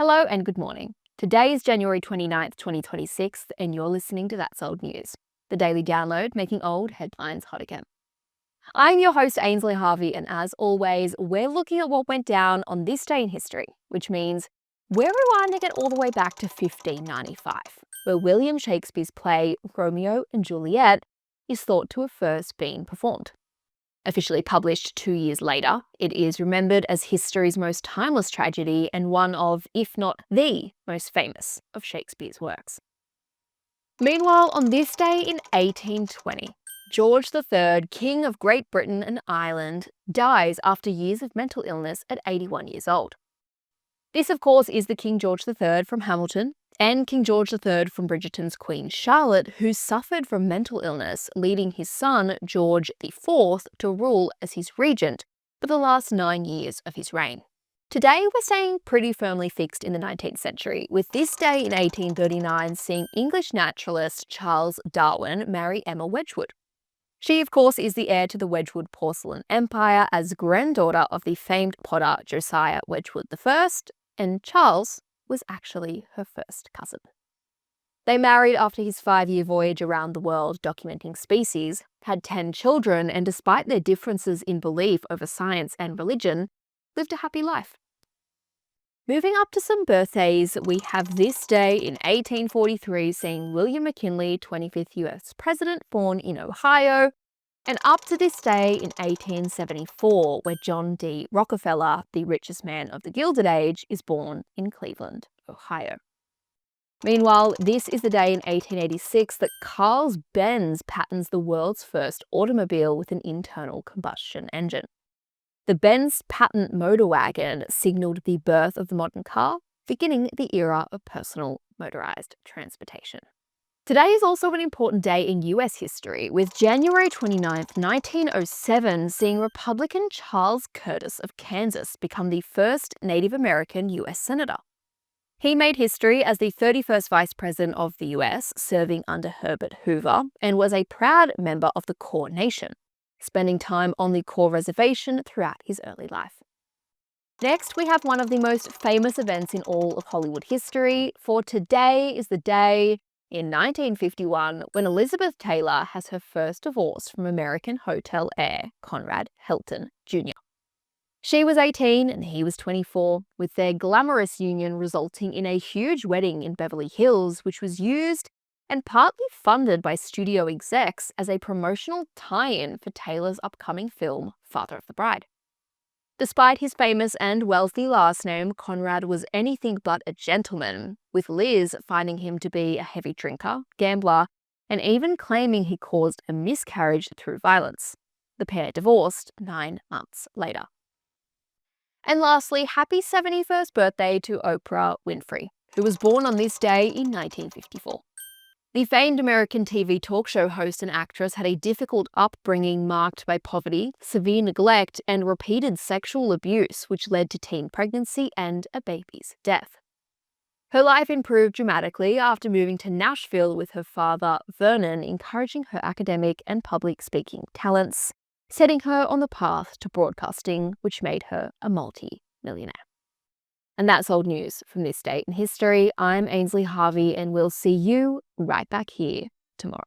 Hello and good morning. Today is January 29th, 2026, and you're listening to That's Old News, the daily download making old headlines hot again. I'm your host, Ainsley Harvey, and as always, we're looking at what went down on this day in history, which means we're rewinding it all the way back to 1595, where William Shakespeare's play Romeo and Juliet is thought to have first been performed. Officially published 2 years later, it is remembered as history's most timeless tragedy and one of, if not the most famous of Shakespeare's works. Meanwhile, on this day in 1820, George III, King of Great Britain and Ireland, dies after years of mental illness at 81 years old. This, of course, is the King George III from Hamilton and King George III from Bridgerton's Queen Charlotte, who suffered from mental illness, leading his son, George IV, to rule as his regent for the last 9 years of his reign. Today, we're staying pretty firmly fixed in the 19th century, with this day in 1839 seeing English naturalist Charles Darwin marry Emma Wedgwood. She, of course, is the heir to the Wedgwood porcelain empire as granddaughter of the famed potter Josiah Wedgwood I, and Charles was actually her first cousin. They married after his 5-year voyage around the world documenting species, had 10 children, and despite their differences in belief over science and religion, lived a happy life. Moving up to some birthdays, we have this day in 1843 seeing William McKinley, 25th US President, born in Ohio, and up to this day in 1874, where John D. Rockefeller, the richest man of the Gilded Age, is born in Cleveland, Ohio. Meanwhile, this is the day in 1886 that Carl Benz patents the world's first automobile with an internal combustion engine. The Benz patent motor wagon signaled the birth of the modern car, beginning the era of personal motorized transportation. Today is also an important day in US history, with January 29th, 1907 seeing Republican Charles Curtis of Kansas become the first Native American US Senator. He made history as the 31st Vice President of the US, serving under Herbert Hoover, and was a proud member of the Kaw Nation, spending time on the Kaw Reservation throughout his early life. Next, we have one of the most famous events in all of Hollywood history, for today is the day in 1951 when Elizabeth Taylor has her first divorce from American hotel heir Conrad Hilton Jr. She was 18 and he was 24, with their glamorous union resulting in a huge wedding in Beverly Hills, which was used and partly funded by studio execs as a promotional tie-in for Taylor's upcoming film, Father of the Bride. Despite his famous and wealthy last name, Conrad was anything but a gentleman, with Liz finding him to be a heavy drinker, gambler, and even claiming he caused a miscarriage through violence. The pair divorced 9 months later. And lastly, happy 71st birthday to Oprah Winfrey, who was born on this day in 1954. The famed American TV talk show host and actress had a difficult upbringing marked by poverty, severe neglect, and repeated sexual abuse, which led to teen pregnancy and a baby's death. Her life improved dramatically after moving to Nashville with her father, Vernon, encouraging her academic and public speaking talents, setting her on the path to broadcasting, which made her a multi-millionaire. And that's old news from this date in history. I'm Ainsley Harvey, and we'll see you right back here tomorrow.